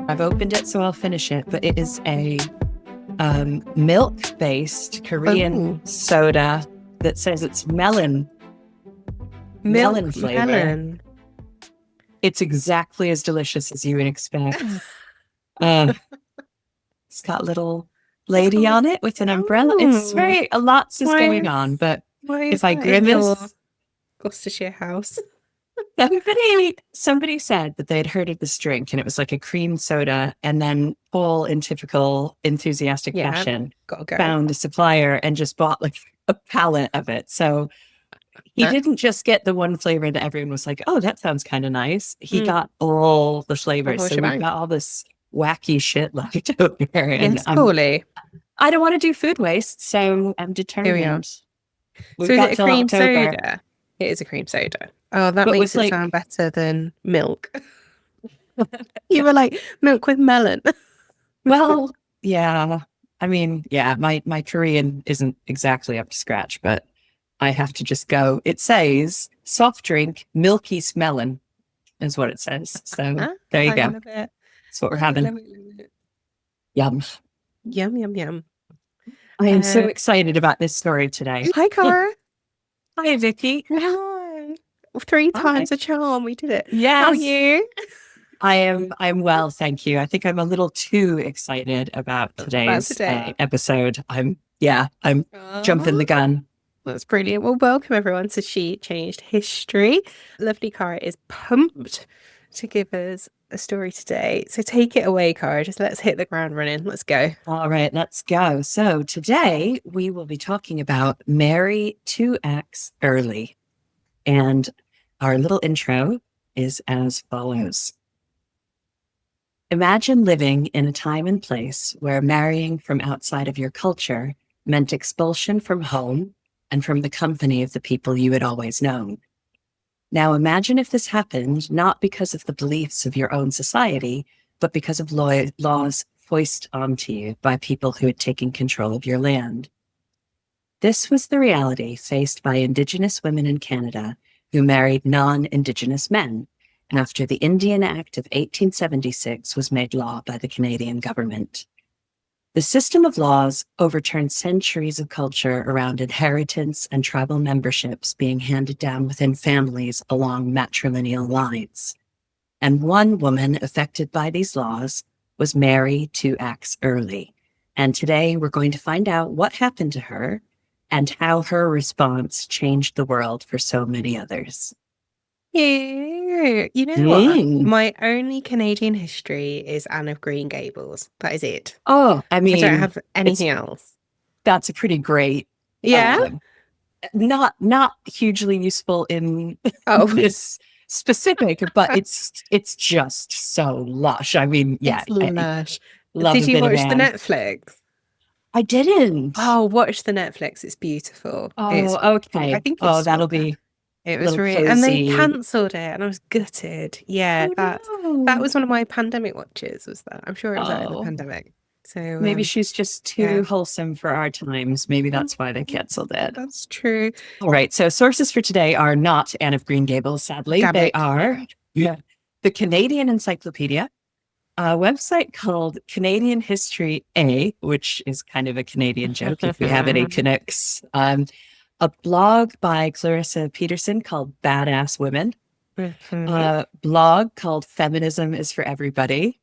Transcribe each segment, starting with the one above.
I've opened it, so I'll finish it. But it is a milk-based Korean soda that says it's melon flavor. Melon. It's exactly as delicious as you would expect. It's got a little lady on it with an umbrella. It's a lot is going on. But if I grimace, Gloucestershire house. Somebody said that they'd heard of this drink and it was like a cream soda, and then Paul, in typical enthusiastic fashion, found a supplier and just bought like a pallet of it. So he didn't just get the one flavor that everyone was like, oh, that sounds kind of nice. He got all the flavors. So we've got all this wacky shit left over. And yes, Paulie. I don't want to do food waste, so I'm determined. Here we are. So is it a cream soda? It is a cream soda. Oh, that makes it sound better than milk. You were like, milk with melon. Well, yeah. I mean, yeah, my Korean isn't exactly up to scratch, but I have to just go. It says soft drink, milky smelling is what it says. So there you go. That's what we're having. Yum. Yum, yum, yum. I am so excited about this story today. Hi, Cara. Hi, Vicky. Hi. 3 times a charm. We did it. Yes. How are you? I'm well, thank you. I think I'm a little too excited about today's episode. I'm jumping the gun. That's brilliant. Well, welcome everyone to She Changed History. Lovely Cara is pumped to give us a story today. So take it away, Cara. Just let's hit the ground running. Let's go. All right, let's go. So today we will be talking about Mary Two-Axe Earley. And our little intro is as follows. Imagine living in a time and place where marrying from outside of your culture meant expulsion from home and from the company of the people you had always known. Now imagine if this happened not because of the beliefs of your own society, but because of laws foisted onto you by people who had taken control of your land. This was the reality faced by Indigenous women in Canada who married non-Indigenous men after the Indian Act of 1876 was made law by the Canadian government. The system of laws overturned centuries of culture around inheritance and tribal memberships being handed down within families along matrilineal lines. And one woman affected by these laws was Mary Two-Axe Earley. And today we're going to find out what happened to her and how her response changed the world for so many others. Yeah. You know what? My only Canadian history is Anne of Green Gables. That is it. Oh, I mean, I don't have anything else. That's a pretty great. Yeah. Not hugely useful in this specific, but it's just so lush. I mean, yeah. It's lush. Love Did you watch the Netflix? I didn't. Oh, watch the Netflix. It's beautiful. Oh, okay. I think that'll be. It was really, and they cancelled it, and I was gutted. Yeah, that was one of my pandemic watches. Was that? I'm sure it was out in the pandemic. So maybe she's just too wholesome for our times. Maybe that's why they cancelled it. That's true. All right. So sources for today are not Anne of Green Gables. Sadly, they are the Canadian Encyclopedia, a website called Canadian History A, which is kind of a Canadian joke if we have any Canucks. A blog by Clarissa Peterson called Badass Women. A blog called Feminism is for Everybody.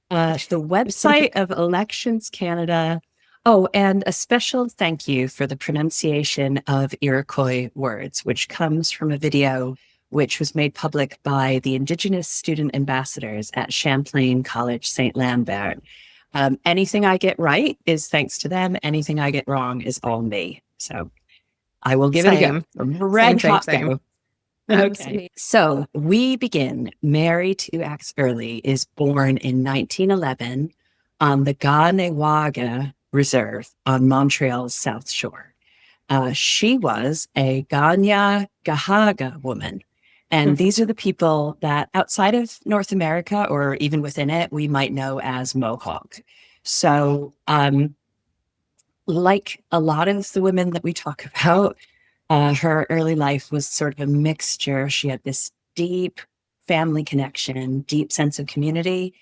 The website of Elections Canada. Oh, and a special thank you for the pronunciation of Iroquois words, which comes from a video which was made public by the Indigenous student ambassadors at Champlain College St. Lambert. Anything I get right is thanks to them. Anything I get wrong is all me. So I will give it a go. Red hot go. Okay. So we begin. Mary Two-Axe Earley is born in 1911 on the Ganewaga Reserve on Montreal's South Shore. She was a Ganya-Gahaga woman. And these are the people that outside of North America, or even within it, we might know as Mohawk. So like a lot of the women that we talk about, her early life was sort of a mixture. She had this deep family connection, deep sense of community,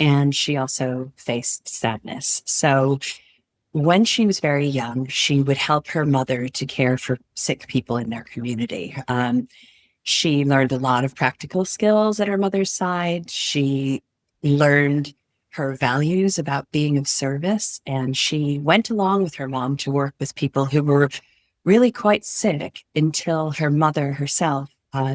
and she also faced sadness. So when she was very young, she would help her mother to care for sick people in their community. She learned a lot of practical skills at her mother's side. She learned her values about being of service, and she went along with her mom to work with people who were really quite sick until her mother herself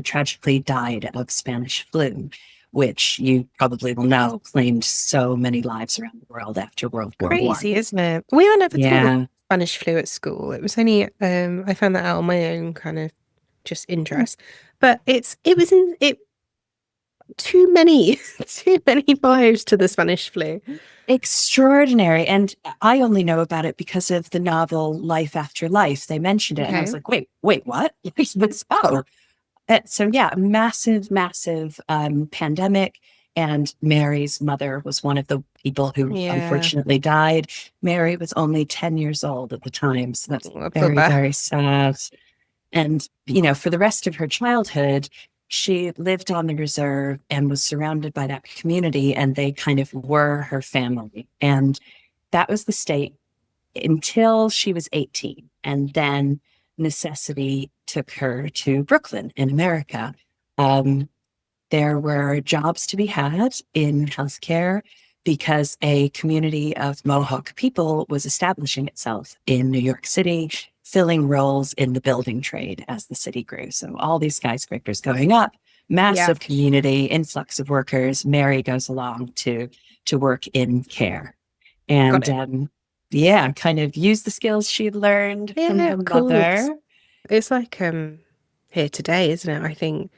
tragically died of Spanish flu, which you probably will know claimed so many lives around the world after World War I. Crazy, isn't it? We were never Yeah. taught Spanish flu at school. It was only I found that out on my own kind of just interest. But it was in it too many lives to the Spanish flu. Extraordinary. And I only know about it because of the novel Life After Life. They mentioned it, and I was like, wait, what? Oh. So yeah, massive pandemic. And Mary's mother was one of the people who unfortunately died. Mary was only 10 years old at the time. So that's very sad. And, for the rest of her childhood, she lived on the reserve and was surrounded by that community, and they kind of were her family. And that was the state until she was 18. And then necessity took her to Brooklyn in America. There were jobs to be had in healthcare because a community of Mohawk people was establishing itself in New York City, filling roles in the building trade as the city grew. So all these skyscrapers going up, massive community, influx of workers. Mary goes along to work in care. And kind of use the skills she'd learned from her mother. It's like here today, isn't it? I think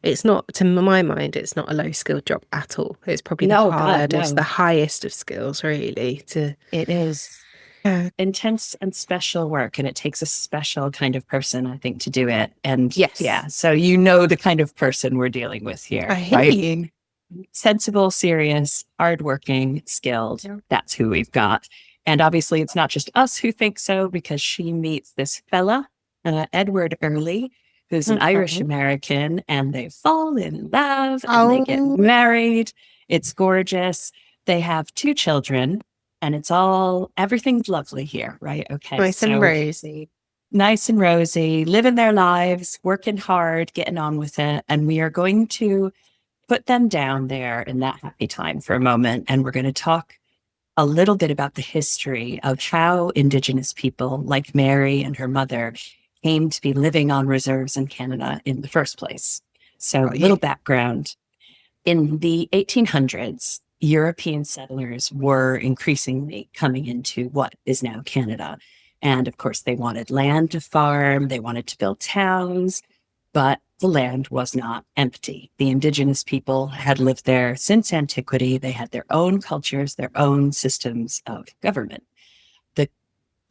it's not, to my mind, it's not a low-skilled job at all. It's probably the hardest, the highest of skills, really. It is intense and special work, and it takes a special kind of person, I think, to do it. And so the kind of person we're dealing with here. I hear you. Sensible, serious, hardworking, skilled. Yeah. That's who we've got. And obviously, it's not just us who think so, because she meets this fella, Edward Earley, who's an Irish American, and they fall in love and they get married. It's gorgeous. They have 2 children, and everything's lovely here, right? Okay. Nice and rosy. Nice and rosy, living their lives, working hard, getting on with it. And we are going to put them down there in that happy time for a moment. And we're going to talk a little bit about the history of how Indigenous people like Mary and her mother came to be living on reserves in Canada in the first place. So a little background. In the 1800s, European settlers were increasingly coming into what is now Canada. And of course, they wanted land to farm, they wanted to build towns, but the land was not empty. The Indigenous people had lived there since antiquity. They had their own cultures, their own systems of government. The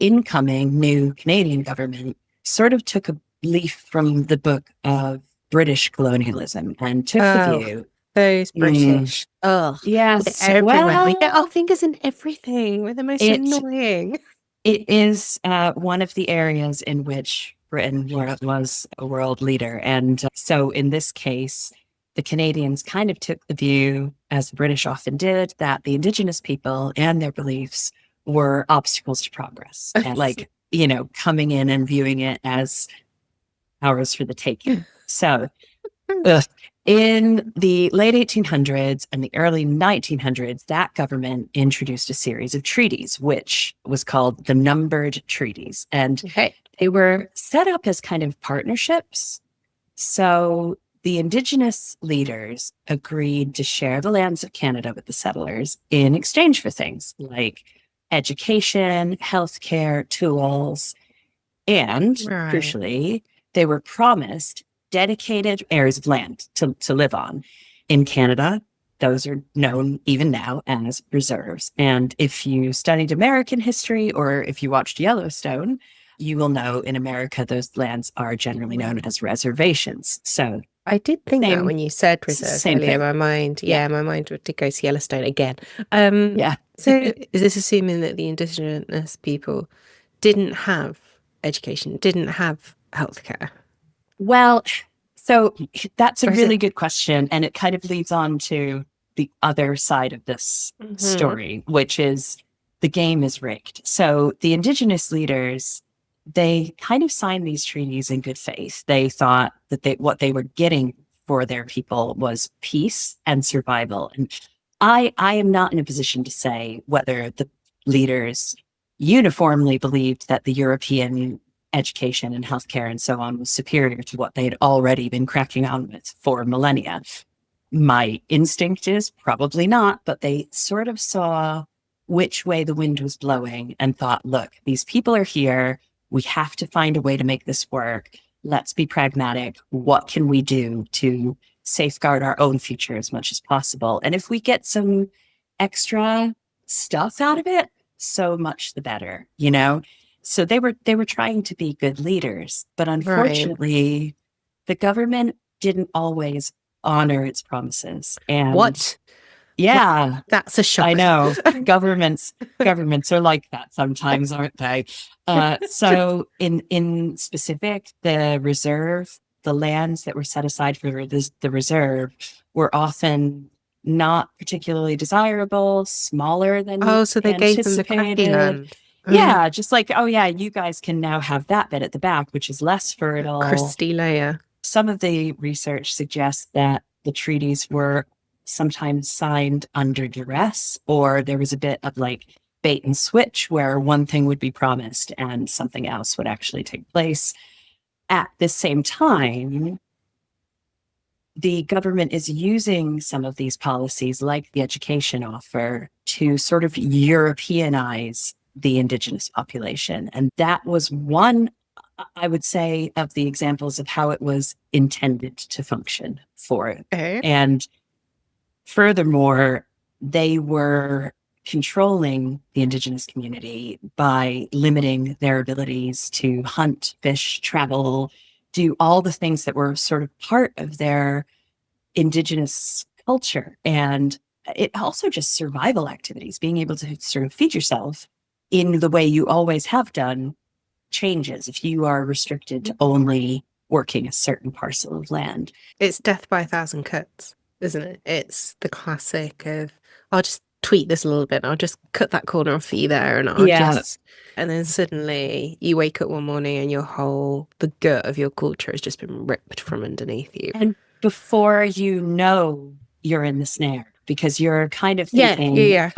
incoming new Canadian government sort of took a leaf from the book of British colonialism and took the view. Those British. Yes. Everywhere. We get our fingers in everything. We're the most annoying. It is one of the areas in which Britain was a world leader. And so in this case, the Canadians kind of took the view, as the British often did, that the Indigenous people and their beliefs were obstacles to progress. And coming in and viewing it as ours for the taking. So in the late 1800s and the early 1900s, that government introduced a series of treaties, which was called the numbered treaties. And they were set up as kind of partnerships. So the Indigenous leaders agreed to share the lands of Canada with the settlers in exchange for things like education, healthcare, tools, and crucially, they were promised dedicated areas of land to live on. In Canada, those are known even now as reserves. And if you studied American history or if you watched Yellowstone, you will know in America, those lands are generally known as reservations. So I did think that when you said reserve earlier, my mind did go to Yellowstone again. So is this assuming that the Indigenous people didn't have education, didn't have healthcare? Well, so that's a really good question. And it kind of leads on to the other side of this story, which is the game is rigged. So the indigenous leaders, they kind of signed these treaties in good faith. They thought that what they were getting for their people was peace and survival. And I am not in a position to say whether the leaders uniformly believed that the European education and healthcare and so on was superior to what they had already been cracking on with for millennia. My instinct is probably not, but they sort of saw which way the wind was blowing and thought, look, these people are here. We have to find a way to make this work. Let's be pragmatic. What can we do to safeguard our own future as much as possible? And if we get some extra stuff out of it, so much the better, you know? So they were trying to be good leaders, but unfortunately, the government didn't always honor its promises. And what? Yeah, well, that's a shock. I know. Governments are like that sometimes, aren't they? So in specific, the lands that were set aside for the reserve were often not particularly desirable, smaller than so they gave them the crappy land. Yeah, just like, oh yeah, you guys can now have that bit at the back, which is less fertile. Crusty layer. Some of the research suggests that the treaties were sometimes signed under duress, or there was a bit of like bait and switch where one thing would be promised and something else would actually take place. At the same time, the government is using some of these policies, like the education offer, to sort of Europeanize the indigenous population. And that was one, I would say, of the examples of how it was intended to function for it. And furthermore, they were controlling the indigenous community by limiting their abilities to hunt, fish, travel, do all the things that were sort of part of their indigenous culture. And it also just survival activities, being able to sort of feed yourself in the way you always have done changes if you are restricted to only working a certain parcel of land. It's death by a thousand cuts, isn't it? It's the classic of, I'll just tweak this a little bit. I'll just cut that corner off for you there. And I'll just, and then suddenly you wake up one morning and the gut of your culture has just been ripped from underneath you. And before you know, you're in the snare because you're kind of thinking,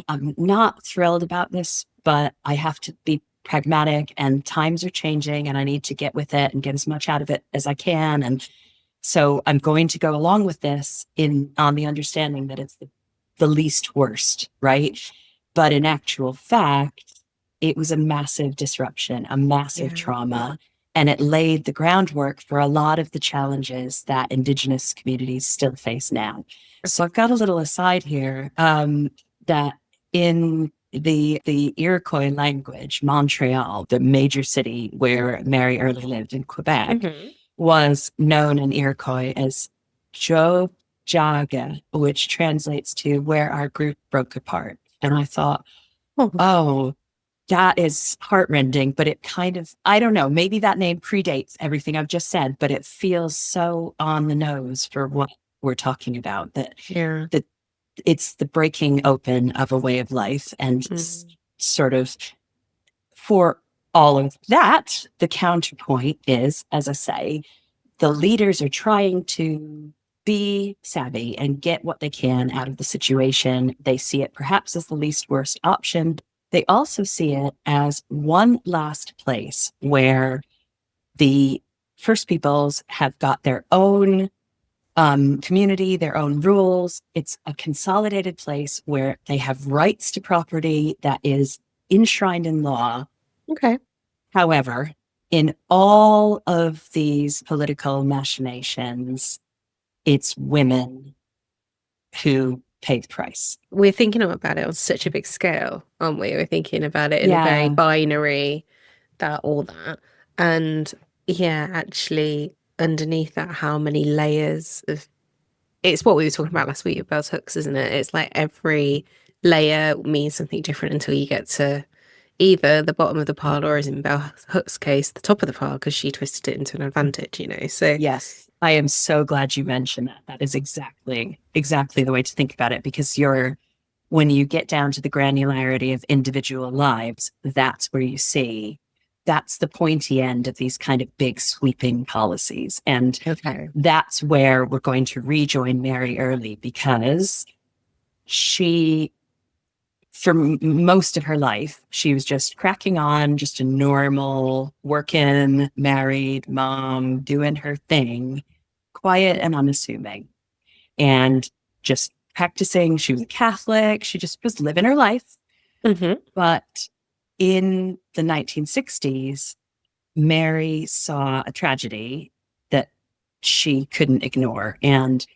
I'm not thrilled about this, but I have to be pragmatic and times are changing and I need to get with it and get as much out of it as I can. And so I'm going to go along with this on the understanding that it's the least worst, right? But in actual fact, it was a massive disruption, a massive trauma, and it laid the groundwork for a lot of the challenges that indigenous communities still face now. So I've got a little aside here that in the Iroquois language, Montreal, the major city where Mary Earley lived in Quebec, was known in Iroquois as Jojaga, which translates to where our group broke apart. And I thought, oh, that is heartrending, but it kind of, I don't know, maybe that name predates everything I've just said, but it feels so on the nose for what we're talking about, that it's the breaking open of a way of life. And sort of for all of that, the counterpoint is, as I say, the leaders are trying to be savvy and get what they can out of the situation. They see it perhaps as the least worst option. They also see it as one last place where the First Peoples have got their own community, their own rules. It's a consolidated place where they have rights to property that is enshrined in law. Okay. However, in all of these political machinations, it's women who pay the price. We're thinking about it on such a big scale, aren't we? We're thinking about it in a very binary, all that. And actually underneath that, how many layers of, it's what we were talking about last week with Bell's hooks, isn't it? It's like every layer means something different until you get to either the bottom of the pile, or as in Bell Hook's case, the top of the pile, because she twisted it into an advantage, you know? So yes, I am so glad you mentioned that. That is exactly the way to think about it, because when you get down to the granularity of individual lives, that's where you see that's the pointy end of these kind of big sweeping policies. And that's where we're going to rejoin Mary Earley, because she, for most of her life, she was just cracking on, just a normal, working, married mom, doing her thing, quiet and unassuming, and just practicing. She was a Catholic. She just was living her life. But in the 1960s, Mary saw a tragedy that she couldn't ignore, and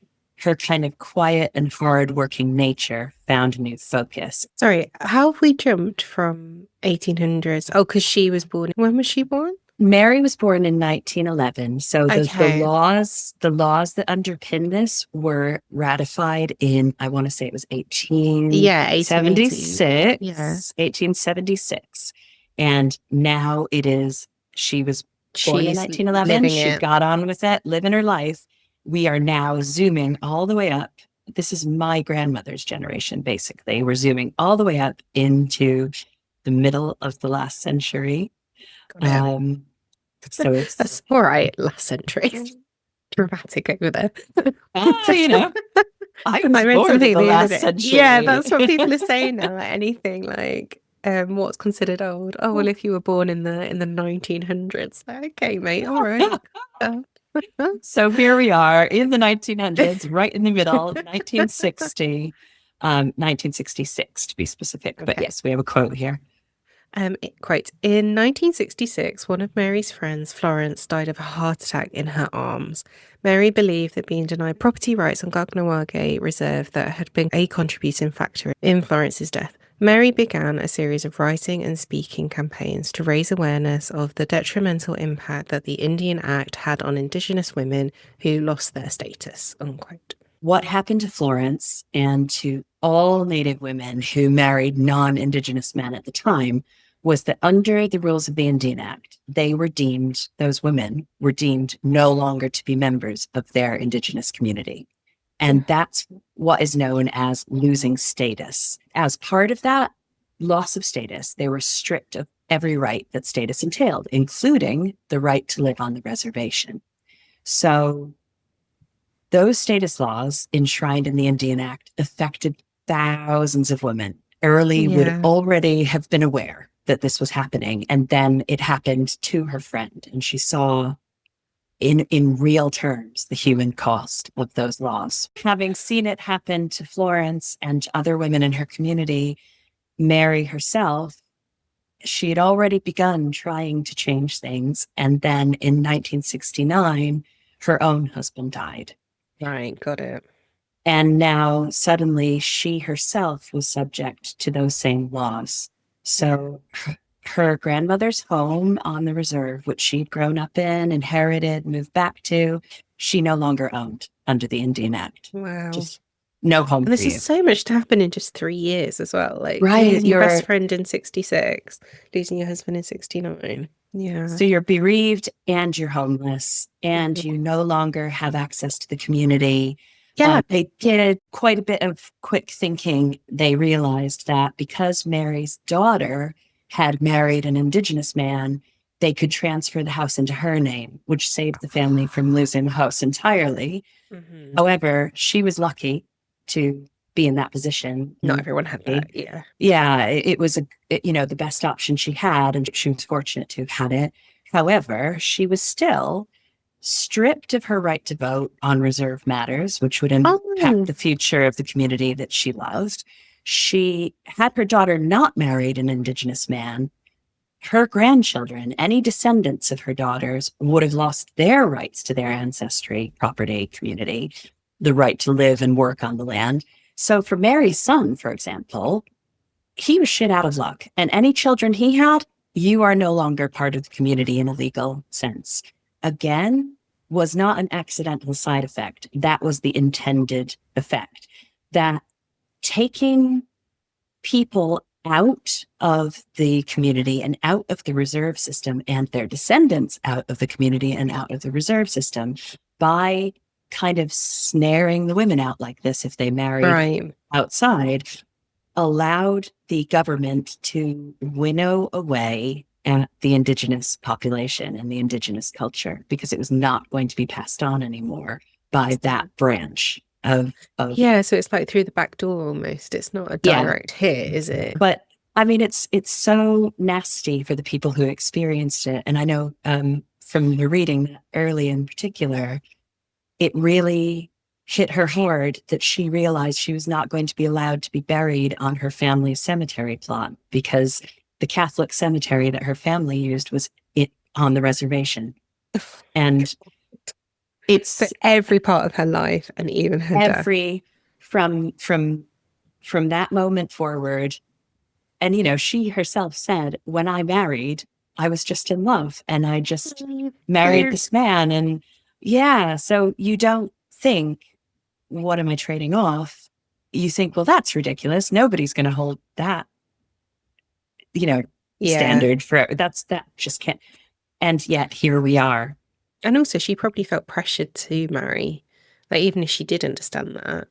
her kind of quiet and hard-working nature found a new focus. Sorry, how have we jumped from 1800s? Oh, because she was born. When was she born? Mary was born in 1911. So the laws that underpin this were ratified in, I want to say it was 1876. Yeah. 1876. And now she was born in 1911. She got on with it, living her life. We are now zooming all the way up. This is my grandmother's generation, basically. We're zooming all the way up into the middle of the last century. So that's all right. Last century, dramatic over there. I read something the last century. Yeah, that's what people are saying now. Like anything like what's considered old. Oh well, if you were born in the 1900s, okay, mate, all right. So here we are in the 1900s, right in the middle, 1966 to be specific. But yes, we have a quote here. Quote, in 1966, one of Mary's friends, Florence, died of a heart attack in her arms. Mary believed that being denied property rights on Gagnawaga Reserve that had been a contributing factor in Florence's death. Mary began a series of writing and speaking campaigns to raise awareness of the detrimental impact that the Indian Act had on Indigenous women who lost their status, unquote. What happened to Florence and to all Native women who married non-Indigenous men at the time was that under the rules of the Indian Act, those women were deemed no longer to be members of their Indigenous community. And that's what is known as losing status. As part of that loss of status, they were stripped of every right that status entailed, including the right to live on the reservation. So those status laws enshrined in the Indian Act affected thousands of women. Early would already have been aware that this was happening. And then it happened to her friend. And she saw in real terms the human cost of those laws. Having seen it happen to Florence and other women in her community, Mary herself, she had already begun trying to change things. And then in 1969, her own husband died. Right, got it. And now suddenly she herself was subject to those same laws. So her grandmother's home on the reserve, which she'd grown up in, inherited, moved back to, she no longer owned under the Indian Act. Wow. Just no home. And this is so much to happen in just 3 years as well. Like your best friend in 66, losing your husband in 69. Yeah. So you're bereaved and you're homeless and you no longer have access to the community. Yeah. They did quite a bit of quick thinking. They realized that because Mary's daughter had married an Indigenous man, they could transfer the house into her name, which saved the family from losing the house entirely. However, she was lucky to be in that position. Not everyone had that. Yeah. Yeah. It was the best option she had, and she was fortunate to have had it. However, she was still stripped of her right to vote on reserve matters, which would impact the future of the community that she loved. She had her daughter not married an Indigenous man. Her grandchildren, any descendants of her daughters, would have lost their rights to their ancestry, property, community, the right to live and work on the land. So for Mary's son, for example, he was shit out of luck. And any children he had, you are no longer part of the community in a legal sense. Again, was not an accidental side effect. That was the intended effect. That taking people out of the community and out of the reserve system, and their descendants out of the community and out of the reserve system, by kind of snaring the women out like this if they married outside, allowed the government to winnow away at the indigenous population and the indigenous culture, because it was not going to be passed on anymore by that branch of yeah. So it's like through the back door almost. It's not a direct hit, is it? But I mean, it's so nasty for the people who experienced it. And I know from the reading early in particular, it really hit her hard that she realized she was not going to be allowed to be buried on her family's cemetery plot, because the Catholic cemetery that her family used was on the reservation. And it's for every part of her life, and even her death. From that moment forward. And, you know, she herself said, when I married, I was just in love and I just married this man. And so you don't think, what am I trading off? You think, well, that's ridiculous. Nobody's going to hold that, standard for that just can't. And yet here we are. And also she probably felt pressured to marry. Like, even if she did understand that,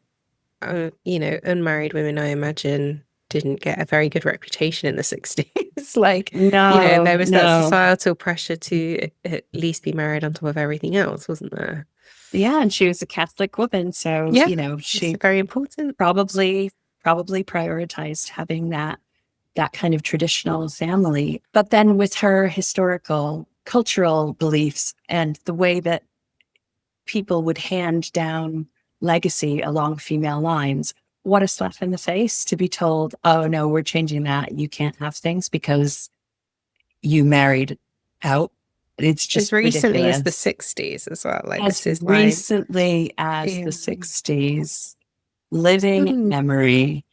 unmarried women, I imagine, didn't get a very good reputation in the 60s. Like, there was that societal pressure to at least be married on top of everything else, wasn't there? Yeah, and she was a Catholic woman, so she very important. Probably prioritized having that kind of traditional family. But then with her historical, cultural beliefs and the way that people would hand down legacy along female lines, what a slap in the face to be told, oh no, we're changing that. You can't have things because you married out. It's just as recently ridiculous. As the 60s as well. Like, as this is recently as the 60s, living memory.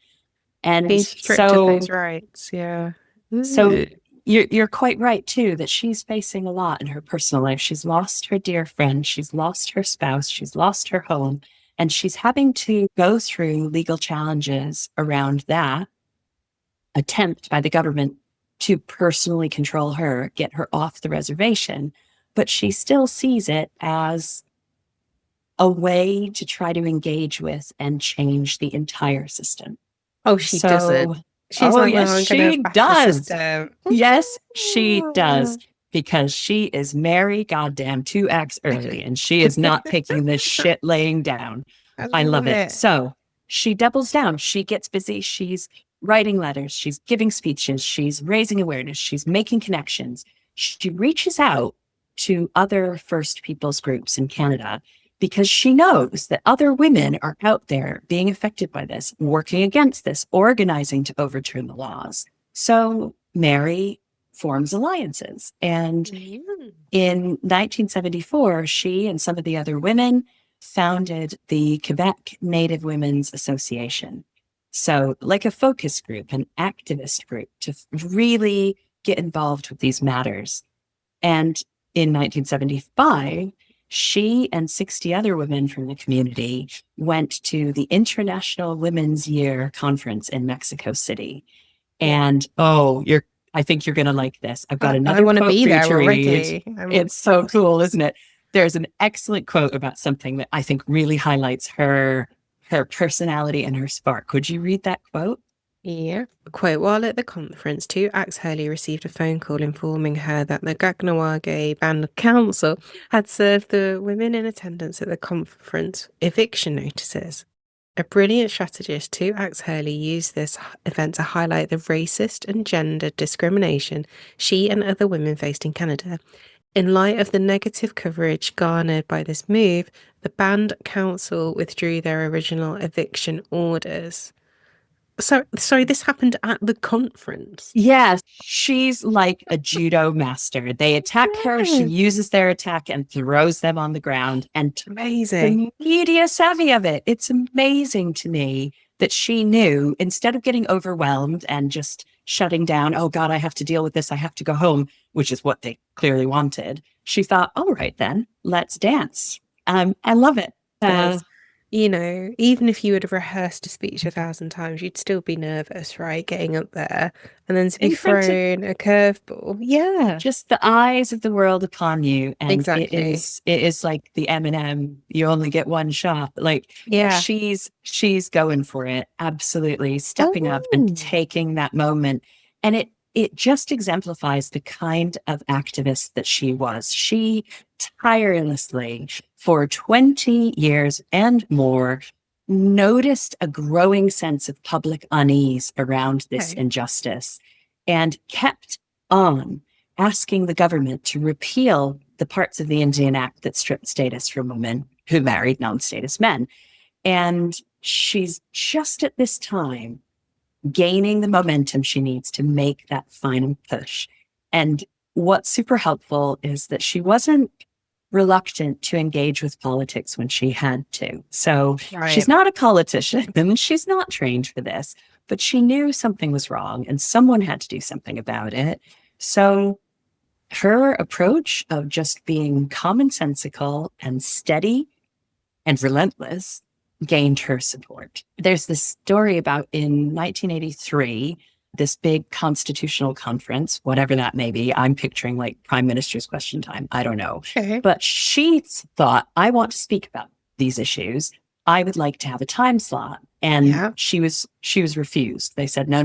And being stripped of those rights. Yeah. So you're quite right too, that she's facing a lot in her personal life. She's lost her dear friend, she's lost her spouse, she's lost her home, and she's having to go through legal challenges around that attempt by the government to personally control her, get her off the reservation. But she still sees it as a way to try to engage with and change the entire system. Oh, she doesn't. She's yes, she does. Yes, she does. Because she is Mary goddamn Two-Axe Earley, and she is not picking this shit laying down. I love it. So she doubles down. She gets busy. She's writing letters. She's giving speeches. She's raising awareness. She's making connections. She reaches out to other First Peoples groups in Canada because she knows that other women are out there being affected by this, working against this, organizing to overturn the laws. So Mary forms alliances. And in 1974, she and some of the other women founded the Quebec Native Women's Association. So like a focus group, an activist group to really get involved with these matters. And in 1975, she and 60 other women from the community went to the International Women's Year Conference in Mexico City. And I think you're going to like this. I've got another quote for you to read. It's so cool, isn't it? There's an excellent quote about something that I think really highlights her personality and her spark. Would you read that quote? Yeah. Quote, while at the conference, Two-Axe Earley received a phone call informing her that the Kahnawake Band Council had served the women in attendance at the conference eviction notices. A brilliant strategist, Two-Axe Earley used this event to highlight the racist and gender discrimination she and other women faced in Canada. In light of the negative coverage garnered by this move, the band council withdrew their original eviction orders. So, sorry, this happened at the conference? Yes, she's like a judo master. They attack her, she uses their attack and throws them on the ground. And amazing. The media savvy of it. It's amazing to me that she knew, instead of getting overwhelmed and just shutting down, oh God, I have to deal with this, I have to go home, which is what they clearly wanted. She thought, all right then, let's dance. I love it. even if you would have rehearsed a speech 1,000 times, you'd still be nervous, right? Getting up there and then to be In front of thrown a curveball. Yeah, just the eyes of the world upon you. And exactly. it is like the Eminem, you only get one shot. Like Yeah. she's going for it. Absolutely stepping up and Oh, taking that moment. And it just exemplifies the kind of activist that she was. She tirelessly, for 20 years and more, noticed a growing sense of public unease around this okay. injustice and kept on asking the government to repeal the parts of the Indian Act that stripped status from women who married non-status men. And she's just at this time gaining the momentum she needs to make that final push. And what's super helpful is that she wasn't reluctant to engage with politics when she had to. So she's Right. not a politician and she's not trained for this, but she knew something was wrong and someone had to do something about it. So her approach of just being commonsensical and steady and relentless gained her support. There's this story about in 1983, this big constitutional conference, whatever that may be. I'm picturing like Prime Minister's Question Time. I don't know. Okay. But she thought, I want to speak about these issues. I would like to have a time slot. And she was refused. They said, no.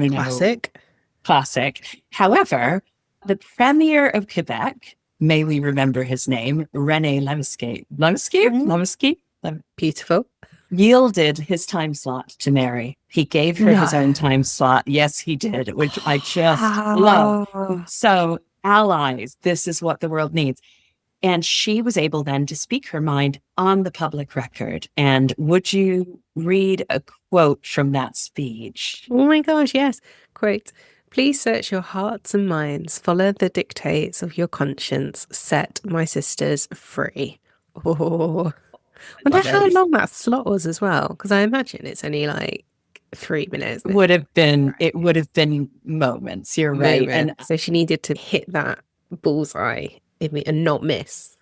Classic. However, the Premier of Quebec, may we remember his name, René Lemesky, Beautiful. yielded his time slot to Mary. He gave her his own time slot. Yes, he did, which I just love. So, allies, this is what the world needs. And she was able then to speak her mind on the public record. And would you read a quote from that speech? Oh my gosh, yes. Quote, please search your hearts and minds, follow the dictates of your conscience, set my sisters free. Oh, wonder how long that slot was as well, because I imagine it's only like 3 minutes. It would have been moments. You're right. And so she needed to hit that bullseye and not miss.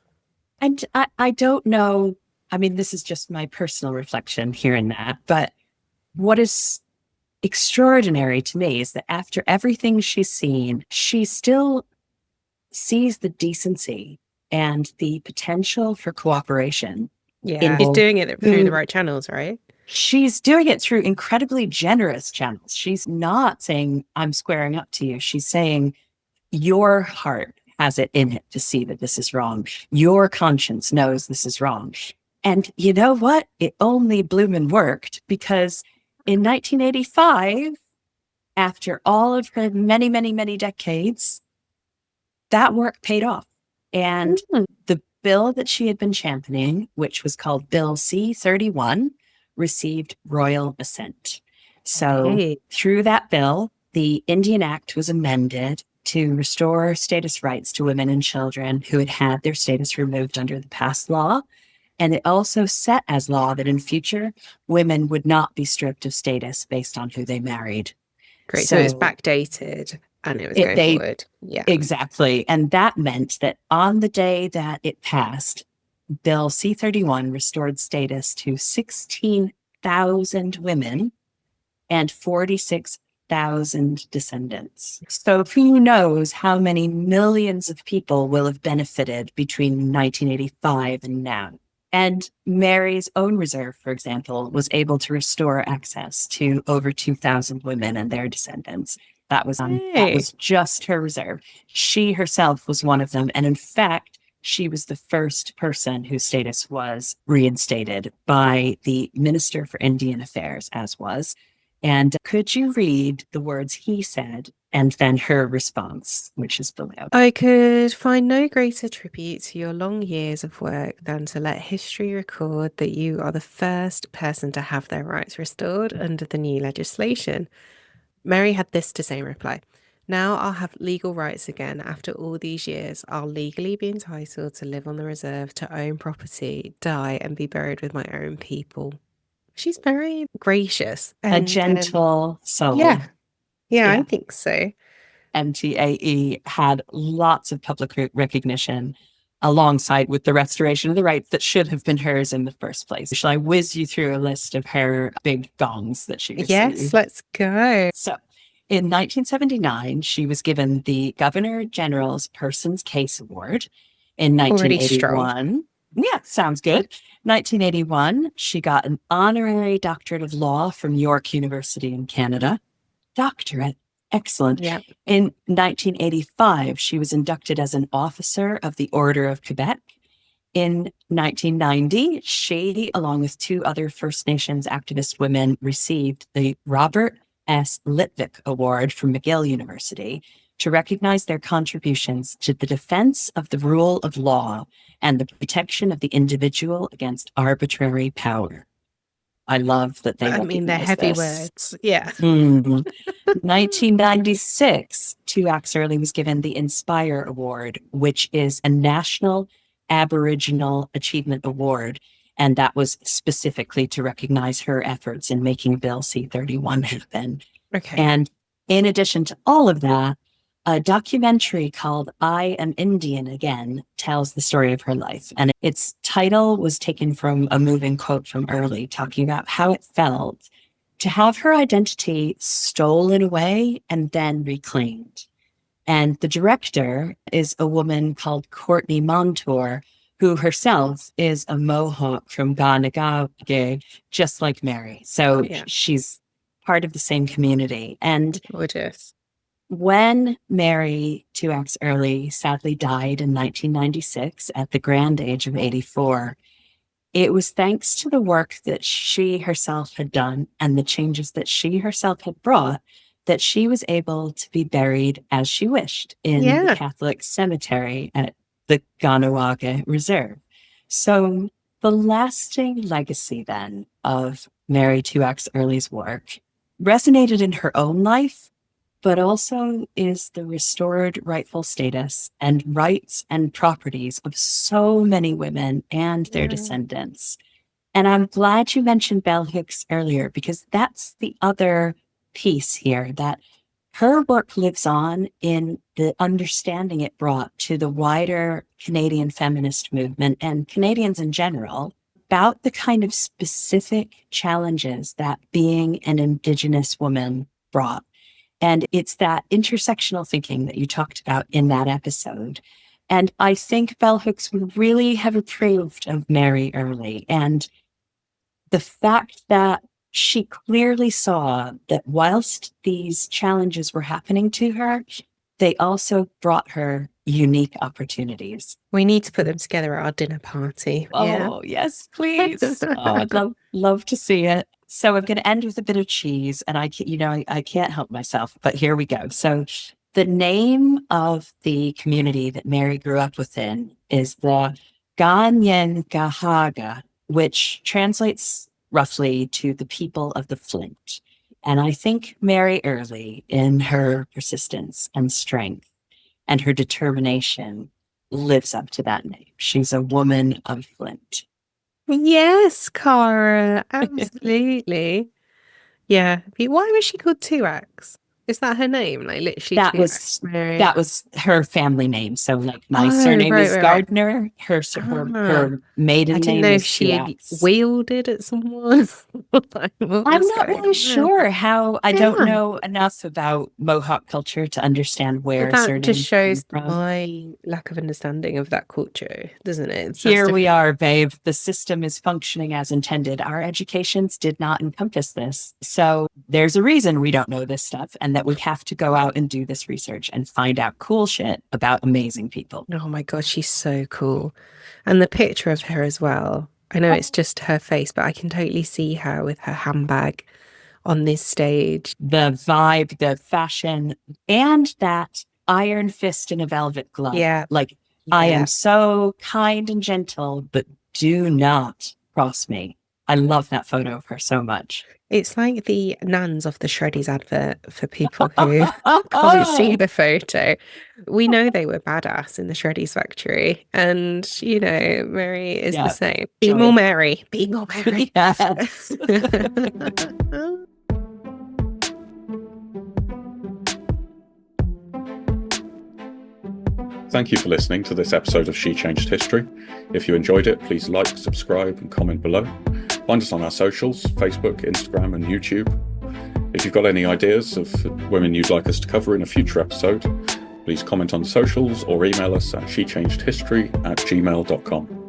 And I don't know. I mean, this is just my personal reflection here and that. But what is extraordinary to me is that after everything she's seen, she still sees the decency and the potential for cooperation. Yeah, she's doing it through the right channels, right? She's doing it through incredibly generous channels. She's not saying, I'm squaring up to you. She's saying, your heart has it in it to see that this is wrong. Your conscience knows this is wrong. And you know what? It only bloomin' worked because in 1985, after all of her many, many, many decades, that work paid off. And the bill that she had been championing, which was called Bill C-31, received royal assent. So through that bill, the Indian Act was amended to restore status rights to women and children who had had their status removed under the past law. And it also set as law that in future, women would not be stripped of status based on who they married. Great. So it was backdated and it was going forward. Yeah. Exactly. And that meant that on the day that it passed, Bill C-31 restored status to 16,000 women and 46,000 descendants. So who knows how many millions of people will have benefited between 1985 and now. And Mary's own reserve, for example, was able to restore access to over 2,000 women and their descendants. That was just her reserve. She herself was one of them. And in fact, she was the first person whose status was reinstated by the Minister for Indian Affairs, as was. And could you read the words he said and then her response, which is below? I could find no greater tribute to your long years of work than to let history record that you are the first person to have their rights restored under the new legislation. Mary had this to say in reply. Now I'll have legal rights again. After all these years, I'll legally be entitled to live on the reserve, to own property, die, and be buried with my own people. She's very gracious. And, a gentle soul. Yeah, I think so. MTAE had lots of public recognition alongside with the restoration of the rights that should have been hers in the first place. Shall I whiz you through a list of her big gongs that she received? Yes, let's go. So in 1979, she was given the Governor General's Persons Case Award. In 1981, yeah, sounds good. 1981, she got an honorary doctorate of law from York University in Canada. Doctorate. Excellent. Yeah. In 1985, she was inducted as an officer of the Order of Quebec. In 1990, she, along with 2 other First Nations activist women, received the Robert S. Litvick Award from McGill University to recognize their contributions to the defense of the rule of law and the protection of the individual against arbitrary power. I love that they they're heavy words. Yeah. 1996, Two-Axe Earley was given the Inspire Award, which is a national Aboriginal Achievement Award. And that was specifically to recognize her efforts in making Bill C-31 happen. Okay. And in addition to all of that, a documentary called I Am Indian Again tells the story of her life. And its title was taken from a moving quote from Early, talking about how it felt to have her identity stolen away and then reclaimed. And the director is a woman called Courtney Montour, who herself is a Mohawk from Ganagage, just like Mary. So she's part of the same community. And gorgeous. When Mary Two-Axe Earley sadly died in 1996 at the grand age of 84, it was thanks to the work that she herself had done and the changes that she herself had brought that she was able to be buried as she wished in the Catholic cemetery at the Ganawage Reserve. So the lasting legacy then of Mary Two-Axe Earley's work resonated in her own life, but also is the restored rightful status and rights and properties of so many women and their descendants. And I'm glad you mentioned bell hooks earlier, because that's the other piece here, that her work lives on in the understanding it brought to the wider Canadian feminist movement and Canadians in general about the kind of specific challenges that being an Indigenous woman brought. And it's that intersectional thinking that you talked about in that episode. And I think bell hooks would really have approved of Mary Earley. And the fact that she clearly saw that whilst these challenges were happening to her, they also brought her unique opportunities. We need to put them together at our dinner party. Oh, yes, please. I'd love to see it. So I'm going to end with a bit of cheese, and I can't help myself, but here we go. So the name of the community that Mary grew up within is the Ganyengahaga, which translates roughly to the people of the flint. And I think Mary Earley, in her persistence and strength and her determination, lives up to that name. She's a woman of flint. Yes, Cara, absolutely. Yeah. Why was she called Two-Axe? Is that her name? Like literally that was her family name. So like my surname is Gardner. Her maiden name is Two-Axe. I didn't know if she had wielded at someone. I'm not really sure how. I don't know enough about Mohawk culture to understand where that just shows my lack of understanding of that culture, doesn't it? Here we are, babe. The system is functioning as intended. Our educations did not encompass this. So there's a reason we don't know this stuff, and that we have to go out and do this research and find out cool shit about amazing people. Oh my God, she's so cool. And the picture of her as well. I know it's just her face, but I can totally see her with her handbag on this stage. The vibe, the fashion, and that iron fist in a velvet glove. Yeah. I am so kind and gentle, but do not cross me. I love that photo of her so much. It's like the Nans off the Shreddies advert for people who can't see the photo. We know they were badass in the Shreddies factory. And, Mary is the same. Be more Mary. Be more Mary. Yes. Thank you for listening to this episode of She Changed History. If you enjoyed it, please like, subscribe, and comment below. Find us on our socials, Facebook, Instagram, and YouTube. If you've got any ideas of women you'd like us to cover in a future episode, please comment on the socials or email us at shechangedhistory@gmail.com.